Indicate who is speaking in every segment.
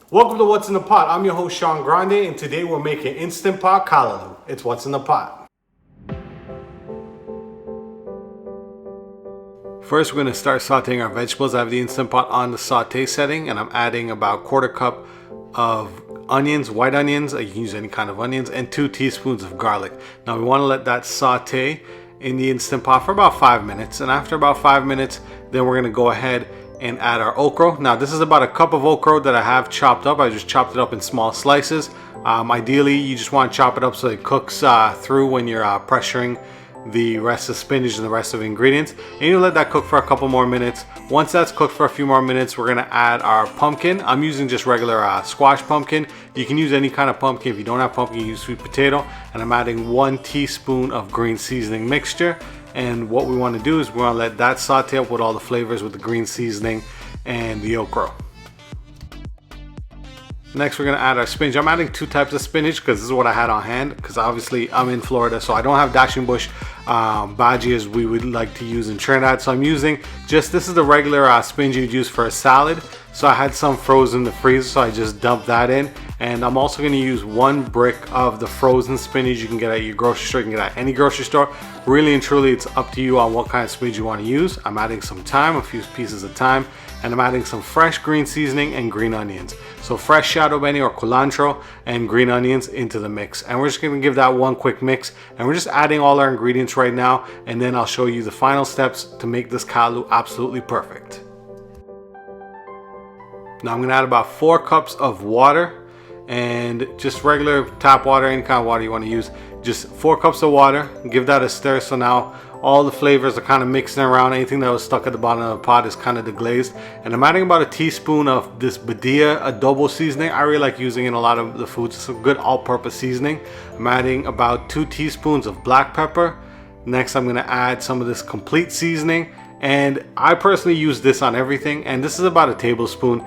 Speaker 1: Welcome to What's in the Pot. I'm your host Sean Grande, and today we're making Instant Pot Callaloo. It's What's in the Pot. First, we're going to start sauteing our vegetables. I have the Instant Pot on the saute setting, and I'm adding about 1/4 cup of onions, white onions. You can use any kind of onions, and 2 teaspoons of garlic. Now we want to let that saute in the Instant Pot for about 5 minutes, and after about 5 minutes, then we're going to go ahead and add our okra. Now this is about 1 cup of okra that I have chopped up. I just chopped it up in small slices. Ideally, you just want to chop it up so it cooks through when you're pressuring the rest of the spinach and the rest of the ingredients, and you let that cook for a couple more minutes. Once that's cooked for a few more minutes, we're going to add our pumpkin. I'm using just regular squash pumpkin. You can use any kind of pumpkin. If you don't have pumpkin, you use sweet potato. And I'm adding 1 teaspoon of green seasoning mixture. And what we want to do is we want to let that saute up with all the flavors with the green seasoning and the okra. Next, we're going to add our spinach. I'm adding 2 types of spinach because this is what I had on hand, because obviously I'm in Florida, so I don't have dasheen bush bhaji as we would like to use in Trinidad. So I'm using this is the regular spinach you'd use for a salad. So I had some frozen in the freezer, so I just dumped that in. And I'm also going to use 1 brick of the frozen spinach you can get at your grocery store. You can get at any grocery store. Really and truly, it's up to you on what kind of spinach you want to use. I'm adding some thyme, a few pieces of thyme, and I'm adding some fresh green seasoning and green onions. So fresh shadow benny or cilantro and green onions into the mix. And we're just going to give that 1 quick mix. And we're just adding all our ingredients right now. And then I'll show you the final steps to make this callaloo absolutely perfect. Now I'm going to add about 4 cups of water, and just regular tap water, any kind of water you want to use. Just 4 cups of water. Give that a stir. So now all the flavors are kind of mixing around. Anything that was stuck at the bottom of the pot is kind of deglazed. And I'm adding about 1 teaspoon of this Badia adobo seasoning. I really like using it in a lot of the foods. It's a good all-purpose seasoning. I'm adding about 2 teaspoons of black pepper. Next, I'm going to add some of this complete seasoning. And I personally use this on everything. And this is about 1 tablespoon.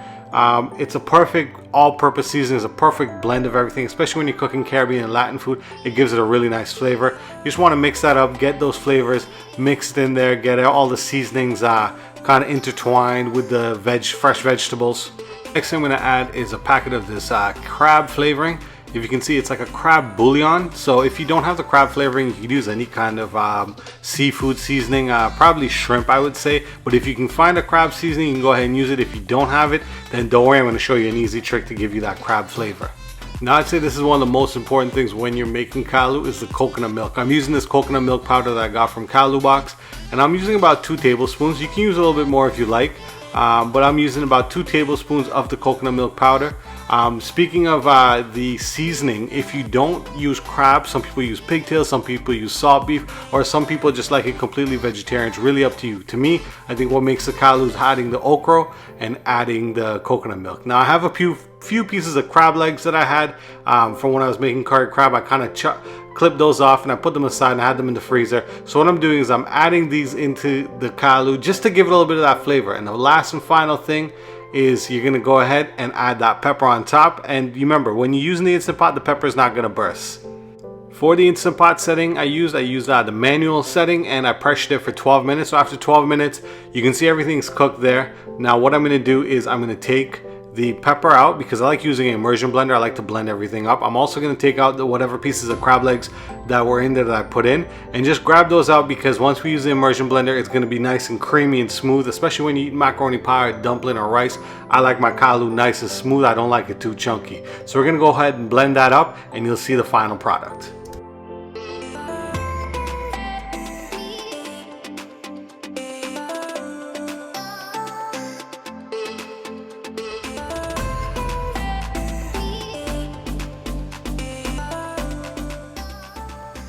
Speaker 1: It's a perfect all-purpose seasoning. It's a perfect blend of everything, especially when you're cooking Caribbean and Latin food. It gives it a really nice flavor. You just want to mix that up, get those flavors mixed in there, get all the seasonings kind of intertwined with the fresh vegetables. Next thing I'm going to add is a packet of this crab flavoring. If you can see, it's like a crab bouillon. So if you don't have the crab flavoring, you can use any kind of seafood seasoning, probably shrimp, I would say. But if you can find a crab seasoning, you can go ahead and use it. If you don't have it, then don't worry, I'm going to show you an easy trick to give you that crab flavor. Now I'd say this is one of the most important things when you're making callaloo is the coconut milk. I'm using this coconut milk powder that I got from Callaloo Box, and I'm using about 2 tablespoons. You can use a little bit more if you like, but I'm using about 2 tablespoons of the coconut milk powder. Speaking of the seasoning, if you don't use crab, some people use pigtails, some people use salt beef, or some people just like it completely vegetarian. It's really up to you. To me, I think what makes the callaloo is adding the okra and adding the coconut milk. Now I have a few pieces of crab legs that I had from when I was making curry crab. I kind of clipped those off and I put them aside and I had them in the freezer. So what I'm doing is I'm adding these into the callaloo just to give it a little bit of that flavor. And the last and final thing is you're going to go ahead and add that pepper on top. And remember, when you're using the Instant Pot, the pepper is not going to burst. For the Instant Pot setting I used the manual setting, and I pressured it for 12 minutes. So after 12 minutes, you can see everything's cooked there. Now what I'm going to do is I'm going to take the pepper out because I like using an immersion blender. I like to blend everything up. I'm also going to take out whatever pieces of crab legs that were in there that I put in, and just grab those out because once we use the immersion blender, it's going to be nice and creamy and smooth, especially when you eat macaroni pie or dumpling or rice. I like my callaloo nice and smooth. I don't like it too chunky. So we're going to go ahead and blend that up and you'll see the final product.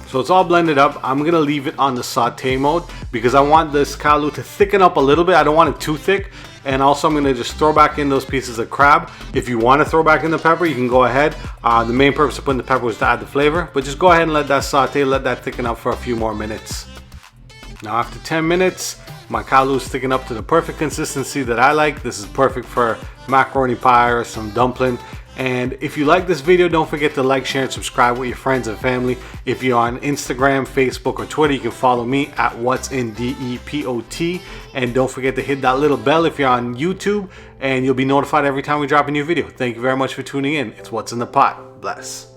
Speaker 1: So it's all blended up. I'm going to leave it on the saute mode because I want this callaloo to thicken up a little bit. I don't want it too thick. And also I'm going to just throw back in those pieces of crab. If you want to throw back in the pepper, you can go ahead. The main purpose of putting the pepper was to add the flavor. But just go ahead and let that saute, let that thicken up for a few more minutes. Now after 10 minutes, my callaloo is thickened up to the perfect consistency that I like. This is perfect for macaroni pie or some dumpling. And if you like this video, don't forget to like, share, and subscribe with your friends and family. If you're on Instagram, Facebook, or Twitter, you can follow me at What's in DEPOT. And don't forget to hit that little bell if you're on YouTube, and you'll be notified every time we drop a new video. Thank you very much for tuning in. It's What's in the Pot. Bless.